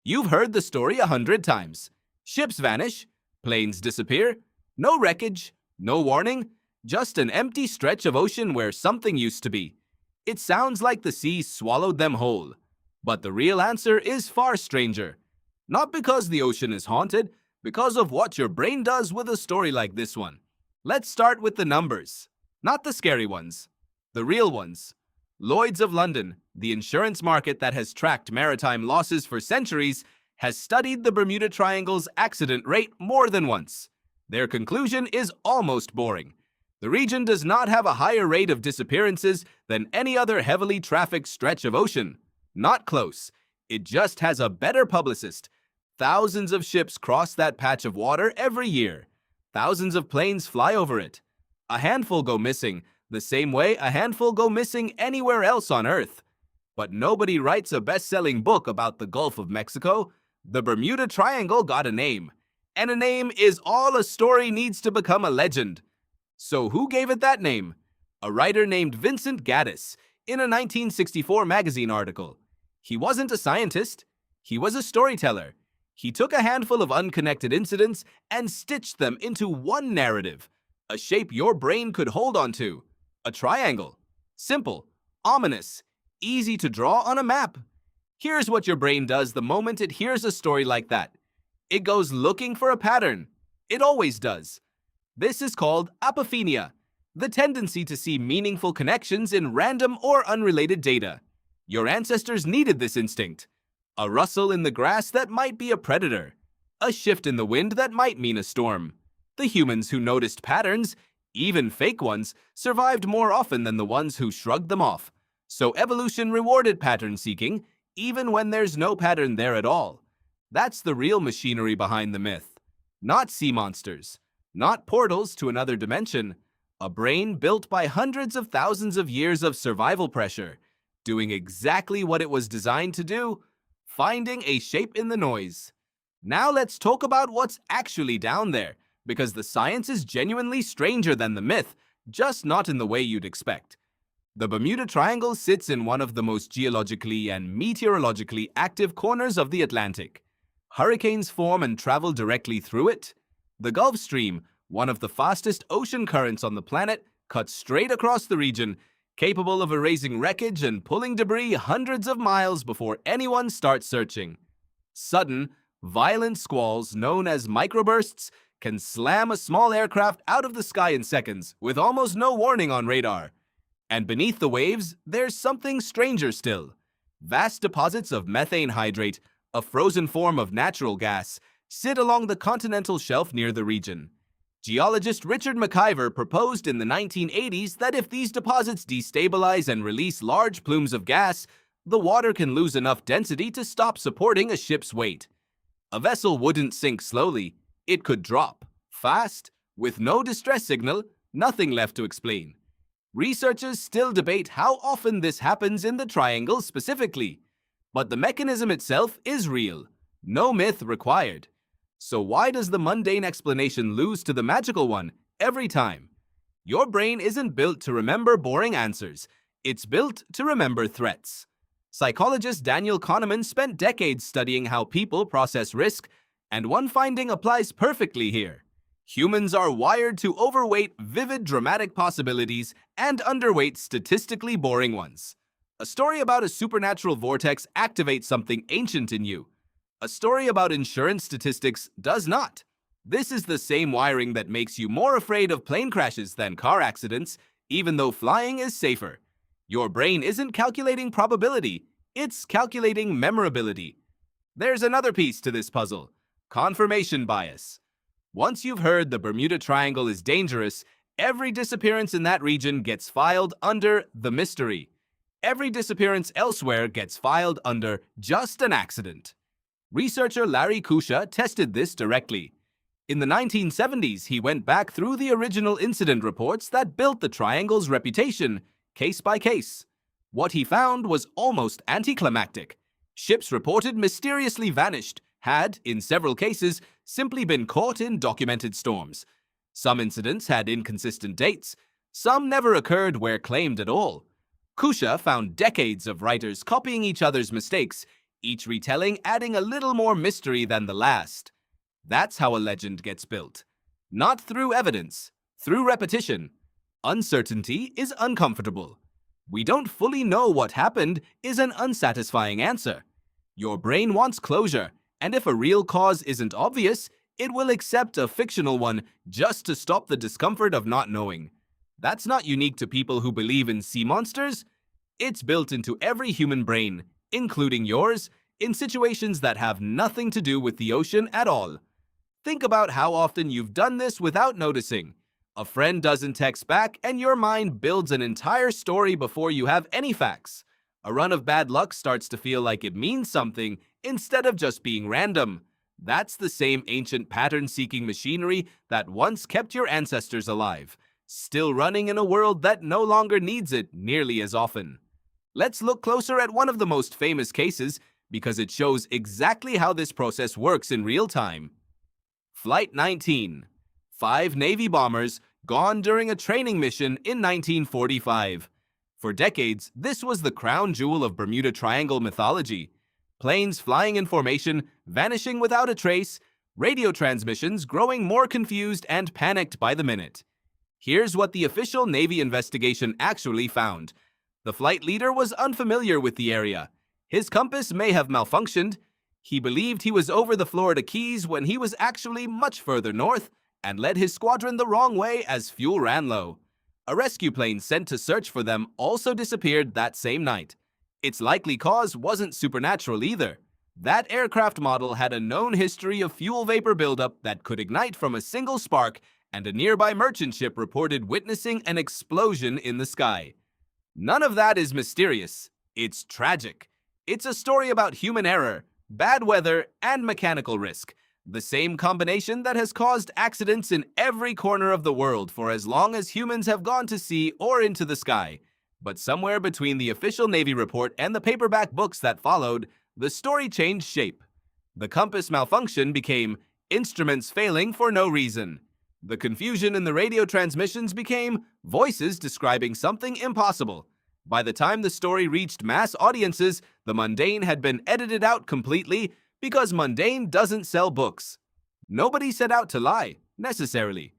You've heard the story 100 times. Ships vanish, planes disappear, no wreckage, no warning, just an empty stretch of ocean where something used to be. It sounds like the sea swallowed them whole. But the real answer is far stranger. Not because the ocean is haunted, because of what your brain does with a story like this one. Let's start with the numbers. Not the scary ones. The real ones. Lloyd's of London, the insurance market that has tracked maritime losses for centuries, has studied the Bermuda Triangle's accident rate more than once. Their conclusion is almost boring. The region does not have a higher rate of disappearances than any other heavily trafficked stretch of ocean. Not close. It just has a better publicist. Thousands of ships cross that patch of water every year. Thousands of planes fly over it. A handful go missing, the same way a handful go missing anywhere else on Earth. But nobody writes a best-selling book about the Gulf of Mexico. The Bermuda Triangle got a name. And a name is all a story needs to become a legend. So who gave it that name? A writer named Vincent Gaddis in a 1964 magazine article. He wasn't a scientist. He was a storyteller. He took a handful of unconnected incidents and stitched them into one narrative, a shape your brain could hold on to. A triangle. Simple, ominous, easy to draw on a map. Here's what your brain does the moment it hears a story like that. It goes looking for a pattern. It always does. This is called apophenia, the tendency to see meaningful connections in random or unrelated data. Your ancestors needed this instinct. A rustle in the grass that might be a predator. A shift in the wind that might mean a storm. The humans who noticed patterns, even fake ones, survived more often than the ones who shrugged them off. So evolution rewarded pattern seeking, even when there's no pattern there at all. That's the real machinery behind the myth. Not sea monsters. Not portals to another dimension. A brain built by hundreds of thousands of years of survival pressure, doing exactly what it was designed to do, finding a shape in the noise. Now let's talk about what's actually down there, because the science is genuinely stranger than the myth, just not in the way you'd expect. The Bermuda Triangle sits in one of the most geologically and meteorologically active corners of the Atlantic. Hurricanes form and travel directly through it. The Gulf Stream, one of the fastest ocean currents on the planet, cuts straight across the region, capable of erasing wreckage and pulling debris hundreds of miles before anyone starts searching. Sudden, violent squalls known as microbursts can slam a small aircraft out of the sky in seconds with almost no warning on radar. And beneath the waves, there's something stranger still. Vast deposits of methane hydrate, a frozen form of natural gas, sit along the continental shelf near the region. Geologist Richard McIver proposed in the 1980s that if these deposits destabilize and release large plumes of gas, the water can lose enough density to stop supporting a ship's weight. A vessel wouldn't sink slowly, it could drop, fast, with no distress signal, nothing left to explain. Researchers still debate how often this happens in the triangle specifically, but the mechanism itself is real, no myth required. So why does the mundane explanation lose to the magical one every time? Your brain isn't built to remember boring answers. It's built to remember threats. Psychologist Daniel Kahneman spent decades studying how people process risk, and one finding applies perfectly here. Humans are wired to overweight vivid dramatic possibilities and underweight statistically boring ones. A story about a supernatural vortex activates something ancient in you. A story about insurance statistics does not. This is the same wiring that makes you more afraid of plane crashes than car accidents, even though flying is safer. Your brain isn't calculating probability, it's calculating memorability. There's another piece to this puzzle: confirmation bias. Once you've heard the Bermuda Triangle is dangerous, every disappearance in that region gets filed under the mystery. Every disappearance elsewhere gets filed under just an accident. Researcher Larry Kusha tested this directly. In the 1970s, he went back through the original incident reports that built the Triangle's reputation, case by case. What he found was almost anticlimactic. Ships reported mysteriously vanished had, in several cases, simply been caught in documented storms. Some incidents had inconsistent dates. Some never occurred where claimed at all. Kusha found decades of writers copying each other's mistakes, each retelling adding a little more mystery than the last. That's how a legend gets built. Not through evidence, through repetition. Uncertainty is uncomfortable. We don't fully know what happened is an unsatisfying answer. Your brain wants closure, and if a real cause isn't obvious, it will accept a fictional one just to stop the discomfort of not knowing. That's not unique to people who believe in sea monsters. It's built into every human brain, including yours, in situations that have nothing to do with the ocean at all. Think about how often you've done this without noticing. A friend doesn't text back and your mind builds an entire story before you have any facts. A run of bad luck starts to feel like it means something instead of just being random. That's the same ancient pattern-seeking machinery that once kept your ancestors alive, still running in a world that no longer needs it nearly as often. Let's look closer at one of the most famous cases because it shows exactly how this process works in real time. Flight 19. 5 Navy bombers gone during a training mission in 1945. For decades, this was the crown jewel of Bermuda Triangle mythology. Planes flying in formation, vanishing without a trace, radio transmissions growing more confused and panicked by the minute. Here's what the official Navy investigation actually found. The flight leader was unfamiliar with the area. His compass may have malfunctioned. He believed he was over the Florida Keys when he was actually much further north and led his squadron the wrong way as fuel ran low. A rescue plane sent to search for them also disappeared that same night. Its likely cause wasn't supernatural either. That aircraft model had a known history of fuel vapor buildup that could ignite from a single spark, and a nearby merchant ship reported witnessing an explosion in the sky. None of that is mysterious. It's tragic. It's a story about human error, bad weather, and mechanical risk. The same combination that has caused accidents in every corner of the world for as long as humans have gone to sea or into the sky. But somewhere between the official Navy report and the paperback books that followed, the story changed shape. The compass malfunction became instruments failing for no reason. The confusion in the radio transmissions became voices describing something impossible. By the time the story reached mass audiences, the mundane had been edited out completely because mundane doesn't sell books. Nobody set out to lie, necessarily.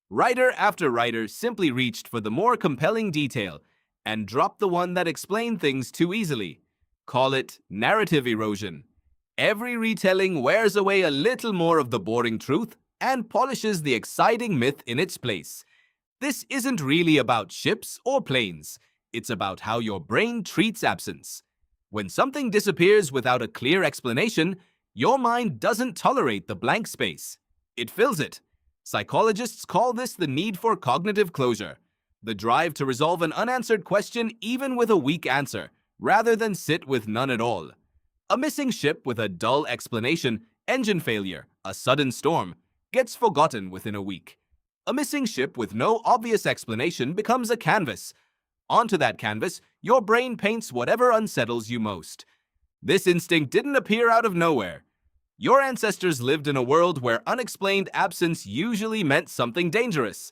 Writer after writer simply reached for the more compelling detail and dropped the one that explained things too easily. Call it narrative erosion. Every retelling wears away a little more of the boring truth and polishes the exciting myth in its place. This isn't really about ships or planes. It's about how your brain treats absence. When something disappears without a clear explanation, your mind doesn't tolerate the blank space. It fills it. Psychologists call this the need for cognitive closure, the drive to resolve an unanswered question even with a weak answer, rather than sit with none at all. A missing ship with a dull explanation, engine failure, a sudden storm, gets forgotten within a week. A missing ship with no obvious explanation becomes a canvas. Onto that canvas, your brain paints whatever unsettles you most. This instinct didn't appear out of nowhere. Your ancestors lived in a world where unexplained absence usually meant something dangerous.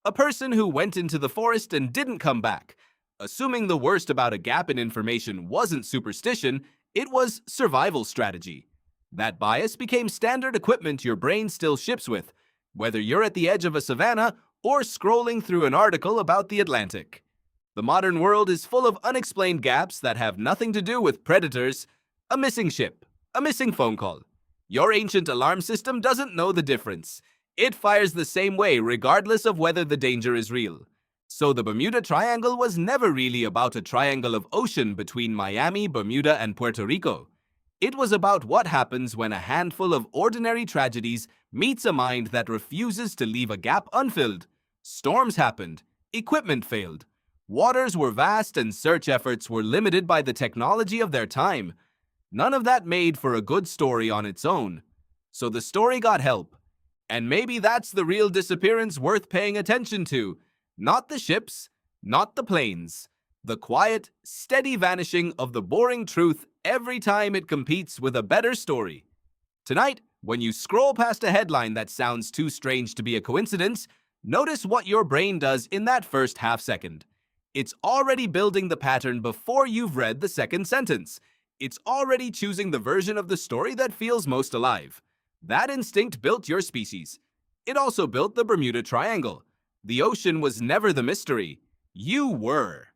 A person who went into the forest and didn't come back. Assuming the worst about a gap in information wasn't superstition, it was survival strategy. That bias became standard equipment your brain still ships with, whether you're at the edge of a savanna or scrolling through an article about the Atlantic. The modern world is full of unexplained gaps that have nothing to do with predators, a missing ship, a missing phone call. Your ancient alarm system doesn't know the difference. It fires the same way regardless of whether the danger is real. So the Bermuda Triangle was never really about a triangle of ocean between Miami, Bermuda, and Puerto Rico. It was about what happens when a handful of ordinary tragedies meets a mind that refuses to leave a gap unfilled. Storms happened. Equipment failed. Waters were vast and search efforts were limited by the technology of their time. None of that made for a good story on its own. So the story got help. And maybe that's the real disappearance worth paying attention to. Not the ships, not the planes. The quiet, steady vanishing of the boring truth every time it competes with a better story. Tonight, when you scroll past a headline that sounds too strange to be a coincidence, notice what your brain does in that first half second. It's already building the pattern before you've read the second sentence. It's already choosing the version of the story that feels most alive. That instinct built your species. It also built the Bermuda Triangle. The ocean was never the mystery. You were.